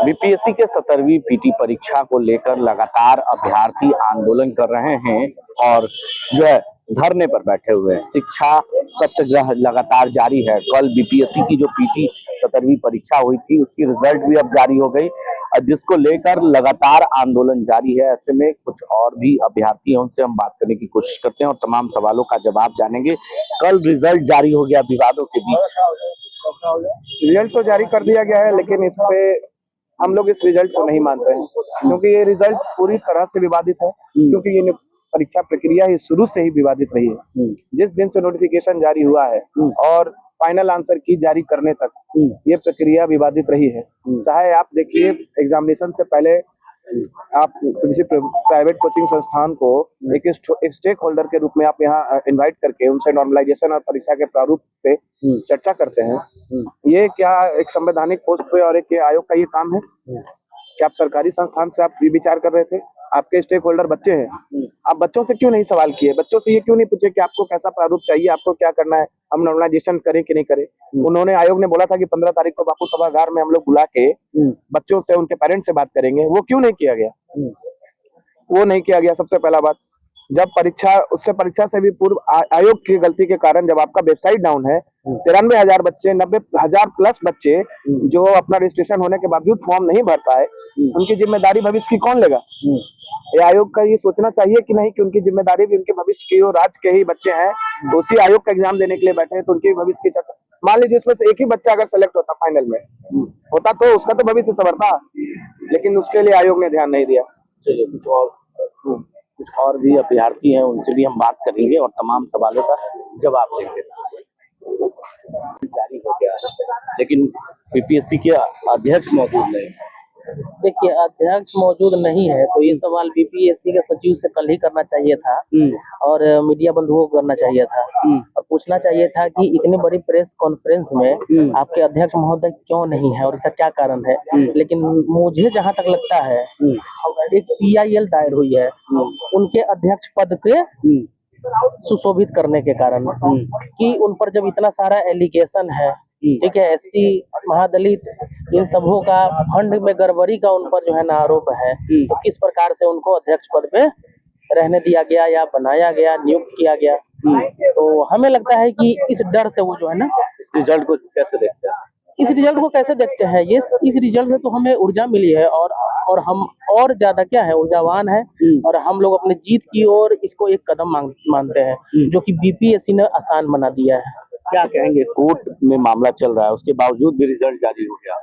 BPSC के 17वीं PT परीक्षा को लेकर लगातार अभ्यर्थी आंदोलन कर रहे हैं और जो है धरने पर बैठे हुए हैं। शिक्षा सत्याग्रह लगातार जारी है। कल बीपीएससी की जो पीटी 17वीं परीक्षा हुई थी उसकी रिजल्ट भी अब जारी हो गई, जिसको लेकर लगातार आंदोलन जारी है। ऐसे में कुछ और भी अभ्यर्थी हैं, उनसे हम बात करने की कोशिश करते हैं और तमाम सवालों का जवाब जानेंगे। कल रिजल्ट जारी हो गया विवादों के बीच। रिजल्ट तो जारी कर दिया गया है, लेकिन इस पे हम लोग इस रिजल्ट को नहीं मानते हैं, क्योंकि ये रिजल्ट पूरी तरह से विवादित है। क्योंकि ये परीक्षा प्रक्रिया ही शुरू से ही विवादित रही है। जिस दिन से नोटिफिकेशन जारी हुआ है और फाइनल आंसर की जारी करने तक ये प्रक्रिया विवादित रही है। चाहे आप देखिए, एग्जामिनेशन से पहले आप किसी प्राइवेट कोचिंग संस्थान को एक स्टेक होल्डर के रूप में आप यहाँ इनवाइट करके उनसे नॉर्मलाइजेशन और परीक्षा के प्रारूप पे चर्चा करते हैं। ये क्या एक संवैधानिक पोस्ट पे और एक आयोग का ये काम है? क्या आप सरकारी संस्थान से आप विचार कर रहे थे? आपके स्टेक होल्डर बच्चे हैं, आप बच्चों से क्यों नहीं सवाल किए? बच्चों से ये क्यों नहीं पूछे कि आपको कैसा प्रारूप चाहिए, आपको क्या करना है, हम नॉर्मलाइजेशन करें कि नहीं करें? उन्होंने, आयोग ने बोला था कि 15 तारीख को बापू सभागार में हम लोग बुला के बच्चों से, उनके पेरेंट्स से बात करेंगे। वो क्यों नहीं किया गया? वो नहीं किया गया। सबसे पहला बात, जब परीक्षा से भी पूर्व आयोग की गलती के कारण जब आपका वेबसाइट डाउन है, 93,000 बच्चे, 90,000 प्लस बच्चे जो अपना रजिस्ट्रेशन होने के बावजूद फॉर्म नहीं भर पाए, उनकी जिम्मेदारी भविष्य की कौन लेगा? ये आयोग का ये सोचना चाहिए कि नहीं कि उनकी जिम्मेदारी भी उनके भविष्य की, और राज्य के ही बच्चे हैं तो उसी आयोग का एग्जाम देने के लिए बैठे हैं, तो उनके भविष्य की चर्चा। मान लीजिए उसमें से एक ही बच्चा अगर सेलेक्ट होता फाइनल में होता तो उसका तो भविष्य संवरता, लेकिन उसके लिए आयोग ने ध्यान नहीं दिया। चलिए, कुछ और भी अभ्यर्थी हैं, उनसे भी हम बात करेंगे और तमाम सवालों का जवाब देंगे। जारी हो गया, लेकिन बीपीएससी के अध्यक्ष मौजूद नहीं। देखिए, अध्यक्ष मौजूद नहीं है तो ये सवाल बीपीएससी के सचिव से कल ही करना चाहिए था और मीडिया बंधुओं को करना चाहिए था और पूछना चाहिए था कि इतनी बड़ी प्रेस कॉन्फ्रेंस में आपके अध्यक्ष महोदय क्यों नहीं है और इसका क्या कारण है। लेकिन मुझे जहां तक लगता है, एक PIL दायर हुई है उनके अध्यक्ष पद के सुशोभित करने के कारण, कि उन पर जब इतना सारा एलिगेशन है, ठीक है, SC महादलित इन सबों का फंड में गड़बड़ी का उन पर जो है ना आरोप है, तो किस प्रकार से उनको अध्यक्ष पद पे रहने दिया गया या बनाया गया, नियुक्त किया गया। तो हमें लगता है कि इस डर से वो जो है ना, इस रिजल्ट को कैसे देखते हैं? इस रिजल्ट को कैसे देखते हैं, ये इस रिजल्ट से तो हमें ऊर्जा मिली है और हम और ज्यादा क्या है, ऊर्जावान है और हम लोग अपने जीत की ओर इसको एक कदम मानते हैं, जो कि बीपीएससी ने आसान बना दिया है। क्या कहेंगे, कोर्ट में मामला चल रहा है, उसके बावजूद भी रिजल्ट जारी हो गया।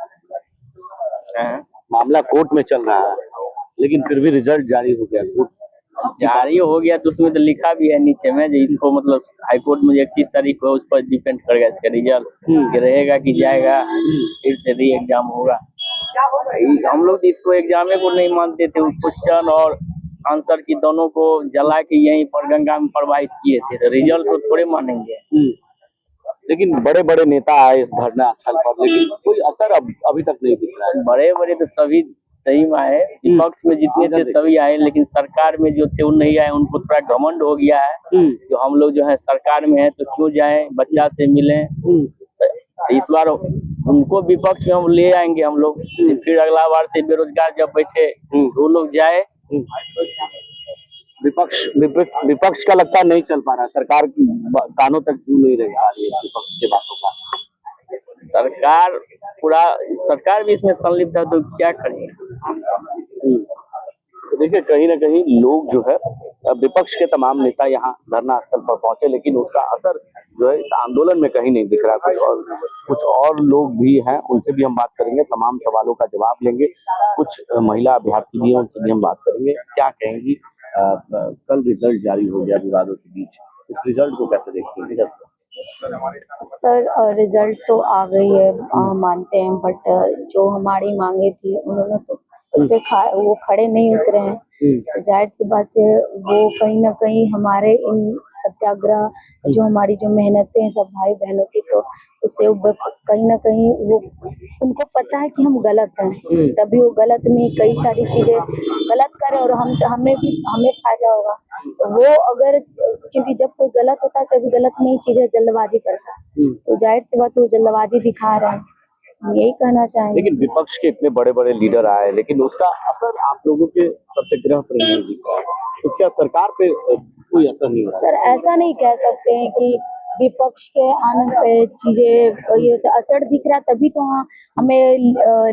मामला कोर्ट में चल रहा है लेकिन फिर भी रिजल्ट जारी हो गया। कोर्ट जारी हो गया तो उसमें तो लिखा भी है नीचे में, जो इसको मतलब हाईकोर्ट में 31 तारीख को उस पर डिपेंड करेगा इसका रिजल्ट, कि रहेगा कि जाएगा, फिर से री एग्जाम होगा। हम लोग इसको एग्जाम को नहीं मानते थे, क्वेश्चन और आंसर की दोनों को जला के यहीं पर गंगा में प्रवाहित किए थे, तो रिजल्ट को थोड़े मानेंगे। लेकिन बड़े बड़े नेता आए इस धरना स्थल पर, लेकिन कोई असर अभी तक नहीं दिख रहा है। बड़े बड़े तो सभी सही में आए, विपक्ष में जितने थे सभी आए, लेकिन सरकार में जो थे वो नहीं आए। उनको थोड़ा घमंड हो गया है, जो हम लोग जो है सरकार में है तो क्यों जाए, बच्चा से मिले। इस बार उनको विपक्ष में हम ले आएंगे हम लोग, फिर अगला बार से बेरोजगार जब बैठे वो लोग जाए। विपक्ष का लगता नहीं चल पा रहा, सरकार की कानों तक क्यों नहीं रह पा रही है विपक्ष के बातों का? सरकार भी इसमें संलिप्त है, तो क्या करें। तो देखिए, कहीं ना कहीं लोग जो है, विपक्ष के तमाम नेता यहाँ धरना स्थल पर पहुंचे, लेकिन उसका असर जो है इस आंदोलन में कहीं नहीं दिख रहा। कुछ और लोग भी हैं, उनसे भी हम बात करेंगे, तमाम सवालों का जवाब लेंगे। कुछ महिला अभ्यर्थी भी हैं, उनसे भी हम बात करेंगे। क्या कहेंगी, कल रिजल्ट जारी हो गया विवादों के बीच, इस रिजल्ट को कैसे देखते हैं? सर, रिजल्ट तो आ गई है, मानते हैं, बट जो हमारी मांगे थी उन्होंने तो उस पे वो खड़े नहीं उतरे हैं। तो जाहिर सी बात है, वो कहीं ना कहीं हमारे इन सत्याग्रह, जो हमारी जो मेहनतें हैं सब भाई बहनों की, तो उससे कहीं ना कहीं वो, उनको पता है कि हम गलत हैं, तभी वो गलत में कई सारी चीजें गलत करें और हमें फायदा होगा। तो वो अगर, क्योंकि जब कोई गलत होता है तभी गलत में ही चीजें जल्दबाजी करता है, तो जाहिर सी बात वो जल्दबाजी दिखा रहे हैं। हम यही कहना चाहेंगे। लेकिन विपक्ष के इतने बड़े बड़े लीडर आए, लेकिन उसका असर आप लोगों के सत्याग्रह पर नहीं दिख रहा है, उसका सरकार पे कोई असर नहीं हो रहा है। सर ऐसा नहीं कह सकते हैं कि विपक्ष के आने पे चीजें ये असर दिख रहा है, तभी तो हमें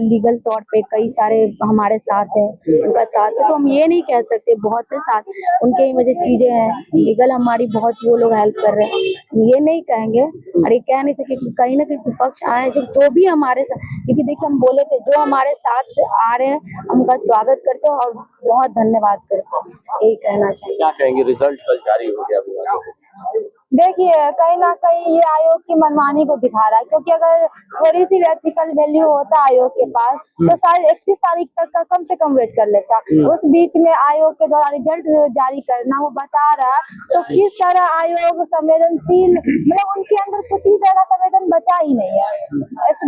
लीगल तौर पे कई सारे हमारे साथ हैं, उनका साथ है, तो हम ये नहीं कह सकते। बहुत से साथ उनके ही वजह चीजें हैं लीगल, हमारी बहुत वो लोग हेल्प कर रहे हैं, हम ये नहीं कहेंगे और ये कह नहीं सके। कहीं ना कहीं विपक्ष आए जो भी हमारे साथ, क्योंकि देखिए हम बोले थे जो हमारे साथ आ रहे हैं हम उनका स्वागत करते हैं और बहुत धन्यवाद करते हैं, यही कहना चाहिए। क्या कहेंगे, रिजल्ट कल जारी हो गया विवादों को? देखिए कहीं ना कहीं ये आयोग की मनमानी को दिखा रहा है, क्योंकि अगर थोड़ी सी व्यक्तिगत वैल्यू होता आयोग के पास तो शायद 31 तारीख तक का कम से कम वेट कर लेता। उस बीच में आयोग के द्वारा रिजल्ट जारी करना वो बता रहा है, तो किस तरह आयोग संवेदनशील, मतलब उनके अंदर कुछ भी तरह का संवेदन बचा ही नहीं है,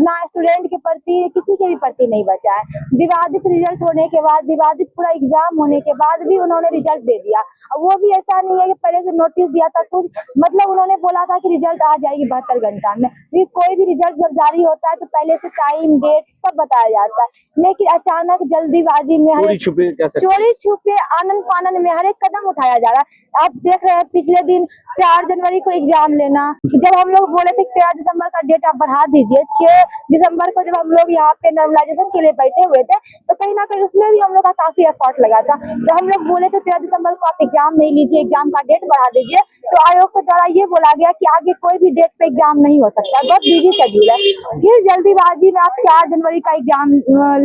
ना स्टूडेंट के प्रति किसी के भी प्रति नहीं बचा है। विवादित रिजल्ट होने के बाद, विवादित पूरा एग्जाम होने के बाद भी उन्होंने रिजल्ट दे दिया। अब वो भी ऐसा नहीं है कि पहले से नोटिस दिया था कुछ, मतलब उन्होंने बोला था कि रिजल्ट आ जाएगी 72 घंटा में। फिर कोई भी रिजल्ट जब जारी होता है तो पहले से टाइम डेट सब बताया जाता है, लेकिन अचानक जल्दीबाजी में चोरी छुपे आनंद फानंद में हर एक कदम उठाया जा रहा है। आप देख रहे हैं पिछले दिन 4 जनवरी को एग्जाम लेना, जब हम लोग बोले थे 13 दिसंबर का डेट आप बढ़ा दीजिए, 6 दिसंबर को जब हम लोग यहाँ पे नॉर्मलाइजेशन के लिए बैठे हुए थे तो कहीं ना कहीं उसमें भी हम लोग का काफी एफर्ट लगा था। तो हम लोग बोले थे 13 दिसंबर को आप एग्जाम नहीं लीजिए, एग्जाम का डेट बढ़ा दीजिए, तो आयोग के द्वारा ये बोला गया कि आगे कोई भी डेट पे एग्जाम नहीं हो सकता, बहुत बिजी शेड्यूल है। फिर जल्दीबाजी में आप 4 जनवरी का एग्जाम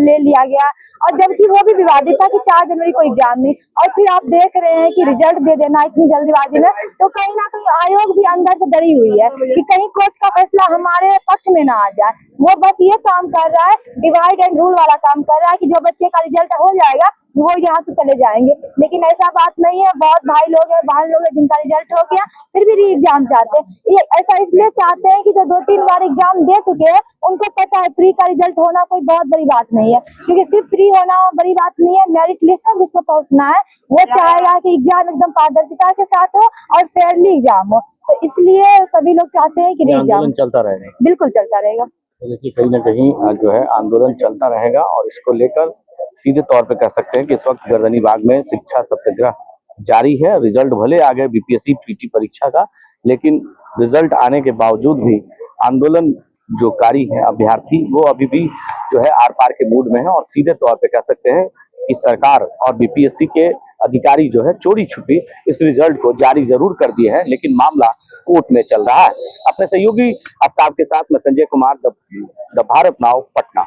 ले लिया गया, और जबकि वो भी विवादित था कि 4 जनवरी को एग्जाम नहीं, और फिर आप देख रहे हैं कि रिजल्ट दे देना इतनी जल्दीबाजी में, तो कहीं ना कहीं आयोग भी अंदर से डरी हुई है कि कहीं कोर्ट का फैसला हमारे पक्ष में ना आ जाए। वो बस ये काम कर रहा है, डिवाइड एंड रूल वाला काम कर रहा है कि जो बच्चे का रिजल्ट हो जाएगा वो यहाँ से चले जाएंगे, लेकिन ऐसा बात नहीं है। बहुत भाई लोग हैं, बहन लोग हैं जिनका रिजल्ट हो गया फिर भी री एग्जाम चाहते हैं। ये ऐसा इसलिए चाहते हैं कि जो 2-3 बार एग्जाम दे चुके हैं उनको पता है प्री का रिजल्ट होना कोई बहुत बड़ी बात नहीं है, क्योंकि सिर्फ प्री होना बड़ी बात नहीं है, मेरिट लिस्ट तक जिसको पहुंचना है वो चाहेगा कि एग्जाम एकदम पारदर्शिता के साथ हो और फेयरली एग्जाम हो, तो इसलिए सभी लोग चाहते हैं कि आंदोलन चलता रहेगा। बिल्कुल चलता रहेगा। तो देखिए कहीं ना कहीं जो है आंदोलन चलता रहेगा, और इसको लेकर सीधे तौर पे कह सकते हैं कि इस वक्त गर्दनीबाग में शिक्षा सत्याग्रह जारी है। रिजल्ट भले आ गए बीपीएससी पीटी परीक्षा का, लेकिन रिजल्ट आने के बावजूद भी आंदोलन जो कारी है अभ्यर्थी वो अभी भी जो है आर पार के मूड में है, और सीधे तौर पे कह सकते हैं कि सरकार और बीपीएससी के अधिकारी जो है चोरी छुपी इस रिजल्ट को जारी जरूर कर दिए हैं, लेकिन मामला कोर्ट में चल रहा है। अपने सहयोगी आफ्ताब के साथ मैं संजय कुमार, द भारत नाउ, पटना।